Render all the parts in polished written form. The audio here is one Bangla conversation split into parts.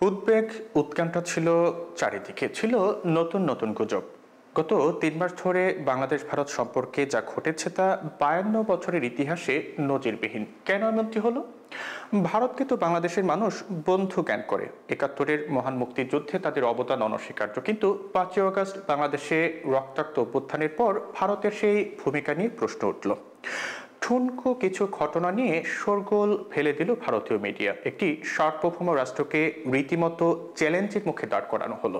উদ্বেগ উৎকণ্ঠা ছিল চারিদিকে, ছিল নতুন নতুন গুজব। গত ৩ মাস ধরে বাংলাদেশ ভারত সম্পর্কে যা ঘটেছে তা ৫২ বছরের ইতিহাসে নজিরবিহীন। কেন এমনটি হলো? ভারতকে তো বাংলাদেশের মানুষ বন্ধু জ্ঞান করে, ৭১-এর মহান মুক্তিযুদ্ধে তাদের অবদান অনস্বীকার্য, কিন্তু ৫ই আগস্ট বাংলাদেশে রক্তাক্ত অভ্যুত্থানের পর ভারতের সেই ভূমিকা নিয়ে প্রশ্ন উঠল। ঠুনকো কিছু ঘটনা নিয়ে শোরগোল ফেলে দিল ভারতীয় মিডিয়া। একটি সার্বভৌম রাষ্ট্রকে রীতিমতো চ্যালেঞ্জের মুখে দাঁড় করানো হলো।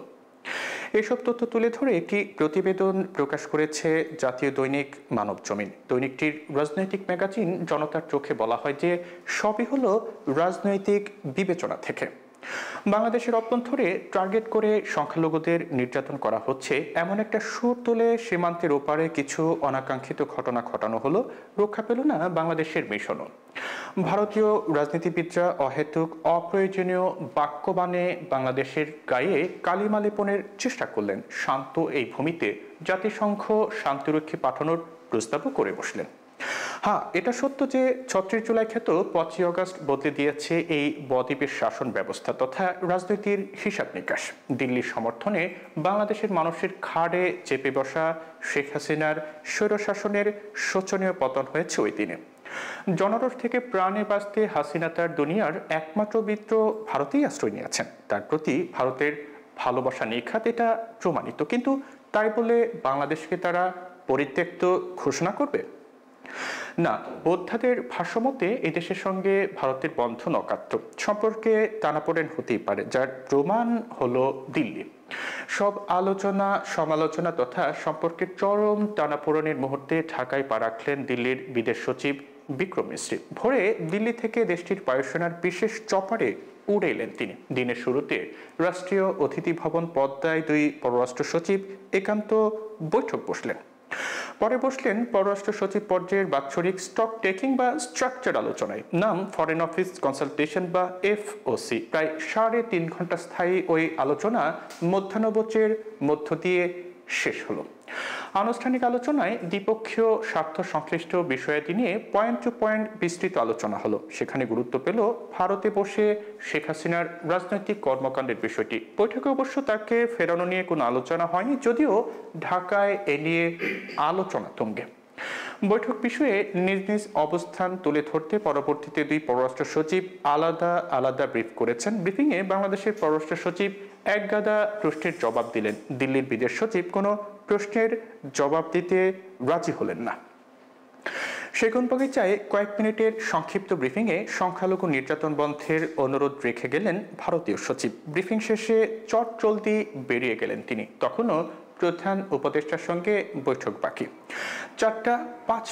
এসব তথ্য তুলে ধরে একটি প্রতিবেদন প্রকাশ করেছে জাতীয় দৈনিক মানবজমিন। দৈনিকটির রাজনৈতিক ম্যাগাজিন জনতার চোখে বলা হয় যে সবই হলো রাজনৈতিক বিবেচনা থেকে। বাংলাদেশের অভ্যন্তরে টার্গেট করে সংখ্যালঘুদের নির্যাতন করা হচ্ছে এমন একটা সুর তুলে সীমান্তের ওপারে কিছু অনাকাঙ্ক্ষিত ঘটনা ঘটানো হলো, রক্ষা পেল না বাংলাদেশের মিশনও। ভারতীয় রাজনীতিবিদরা অহেতুক অপ্রয়োজনীয় বাক্যবাণে বাংলাদেশের গায়ে কালিমা লেপনের চেষ্টা করলেন। শান্ত এই ভূমিতে জাতিসংঘ শান্তিরক্ষী পাঠানোর প্রস্তাবও করে বসলেন। হ্যাঁ, এটা সত্য যে ৩৬ জুলাই খ্যাত ৫ই আগস্ট বদলে দিয়েছে এই বদ্বীপের শাসন ব্যবস্থা তথা রাজনীতির হিসাব নিকাশ। দিল্লির সমর্থনে বাংলাদেশের মানুষের ঘাড়ে চেপে বসা শেখ হাসিনার স্বৈরশাসনের শোচনীয় পতন হয়েছে ওই দিনে। জনরোষ থেকে প্রাণে বাঁচতে হাসিনা তার দুনিয়ার একমাত্র মিত্র ভারতেই আশ্রয় নিয়েছেন। তার প্রতি ভারতের ভালোবাসা নিখাত, এটা প্রমাণিত। কিন্তু তাই বলে বাংলাদেশকে তারা পরিত্যক্ত ঘোষণা করবে না। বোদ্ধাদের ভাষ্যমতে এই দেশের সঙ্গে ভারতের বন্ধন অকাট্য, সম্পর্কে টানাপোড়েন হতেই পারে, যার প্রমাণ হলো দিল্লি। সব আলোচনা সমালোচনা তথা সম্পর্কের চরম টানাপোড়েনের মুহূর্তে ঢাকায় পা রাখলেন দিল্লির বিদেশ সচিব বিক্রম মিশ্রি। ভোরে দিল্লি থেকে দেশটির বায়ুসেনার বিশেষ চপারে উড়ে এলেন তিনি। দিনের শুরুতে রাষ্ট্রীয় অতিথি ভবন পদ্মায় দুই পররাষ্ট্র সচিব একান্ত বৈঠক বসলেন। পরে বসলেন পররাষ্ট্র সচিব পর্যায়ের বাৎসরিক স্টক টেকিং বা স্ট্রাকচার আলোচনায়, নাম ফরেন অফিস কনসালটেশন বা FOC। প্রায় ৩.৫ ঘন্টা স্থায়ী ওই আলোচনা মধ্যাহ্নভোজের মধ্য দিয়ে শেষ হলো। আনুষ্ঠানিক আলোচনায় দ্বিপক্ষীয় স্বার্থ সংশ্লিষ্ট বিষয়াদি নিয়ে পয়েন্ট টু পয়েন্ট বিস্তৃত আলোচনা হলো। সেখানে গুরুত্ব পেল ভারতে বসে শেখ হাসিনার রাজনৈতিক কর্মকাণ্ডের বিষয়টি। বৈঠকে অবশ্য তাকে ফেরানো নিয়ে কোনো আলোচনা হয়নি, যদিও ঢাকায় এ নিয়ে আলোচনা তুঙ্গে। বৈঠক বিষয়ে নিজ নিজ অবস্থান তুলে ধরতে পরবর্তীতে দুই পররাষ্ট্র সচিব আলাদা আলাদা ব্রিফ করেছেন। ব্রিফিংয়ে বাংলাদেশের পররাষ্ট্র সচিব একগাদা প্রশ্নের জবাব দিলেন। দিল্লির বিদেশ সচিব কোনো প্রশ্নের জবাব দিতে রাজি হলেন না। সেগুনবাগিচায় কয়েক মিনিটের সংক্ষিপ্ত ব্রিফিংয়ে সংখ্যালঘু নির্যাতন বন্ধের অনুরোধ রেখে গেলেন ভারতীয় সচিব। ব্রিফিং শেষে চটজলদি বেরিয়ে গেলেন তিনি। তখনও প্রধান উপদেষ্টার সঙ্গে বৈঠক বাকি। ৪টা ৫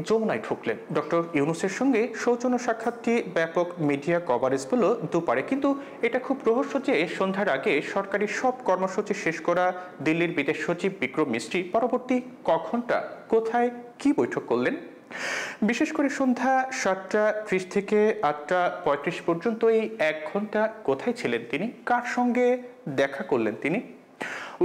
যমুনায় ঢুকলেন। ডক্টর ইউনূসের সঙ্গে সৌজন্য সাক্ষাৎটি ব্যাপক মিডিয়া কভারেজ পেল দুপারে। কিন্তু এটা খুব রহস্য যে সন্ধ্যার আগে সরকারি সব কর্মসূচি শেষ করা দিল্লির বিদেশ সচিব বিক্রম মিশ্রি পরবর্তী ঘন্টা কোথায় কি বৈঠক করলেন। বিশেষ করে সন্ধ্যা ৭টা ৩০ থেকে ৮টা ৩৫ পর্যন্ত এই ১ ঘন্টা কোথায় ছিলেন তিনি, কার সঙ্গে দেখা করলেন তিনি।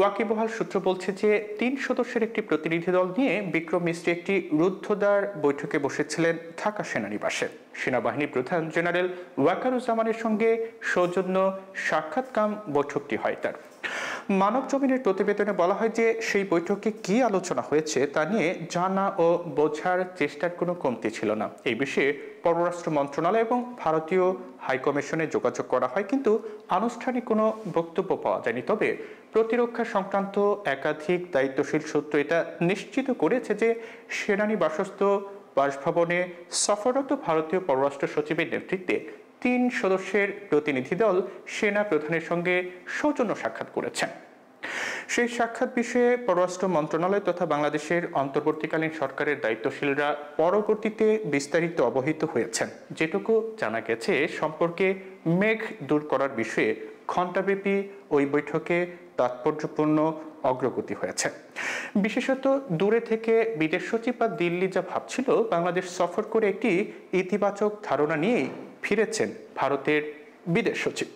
ওয়াকিবহাল সূত্র বলছে যে ৩ সদস্যের একটি প্রতিনিধি দল নিয়ে বিক্রম মিশ্রি একটি রুদ্ধদ্বার বৈঠকে বসেছিলেন ঢাকা সেনানিবাসে। সেনাবাহিনী প্রধান জেনারেল ওয়াকারুজ্জামানের সঙ্গে সৌজন্য সাক্ষাৎকাম বৈঠকটি হয় তার। মানবজমিনের প্রতিবেদনে বলা হয় যে সেই বৈঠকে কি আলোচনা হয়েছে তা নিয়ে জানা ও বোঝার চেষ্টার কোনো কমতি ছিল না। এই বিষয়ে পররাষ্ট্র মন্ত্রণালয় এবং ভারতীয় হাইকমিশনে যোগাযোগ করা হয়, কিন্তু আনুষ্ঠানিক কোনো বক্তব্য পাওয়া যায়নি। তবে প্রতিরক্ষা সংক্রান্ত একাধিক দায়িত্বশীল সূত্র এটা নিশ্চিত করেছে যে সেনানিবাসস্থ বাসভবনে সফররত ভারতীয় পররাষ্ট্র সচিবের নেতৃত্বে ৩ সদস্যের প্রতিনিধি দল সেনা প্রধানের সঙ্গে সৌজন্য সাক্ষাৎ করেছেন। সেই সাক্ষাৎ বিষয়ে পররাষ্ট্র মন্ত্রণালয় তথা বাংলাদেশের অন্তর্বর্তীকালীন সরকারের দায়িত্বশীলরা পরবর্তীতে বিস্তারিত অবহিত হয়েছেন। যেটুকু জানা গেছে, সম্পর্কে মেঘ দূর করার বিষয়ে ঘণ্টাব্যাপী ওই বৈঠকে তাৎপর্যপূর্ণ অগ্রগতি হয়েছে। বিশেষত দূরে থেকে বিদেশ সচিব বা দিল্লি যা ভাবছিল, বাংলাদেশ সফর করে একটি ইতিবাচক ধারণা নিয়েই ফিরেছেন ভারতের বিদেশ সচিব।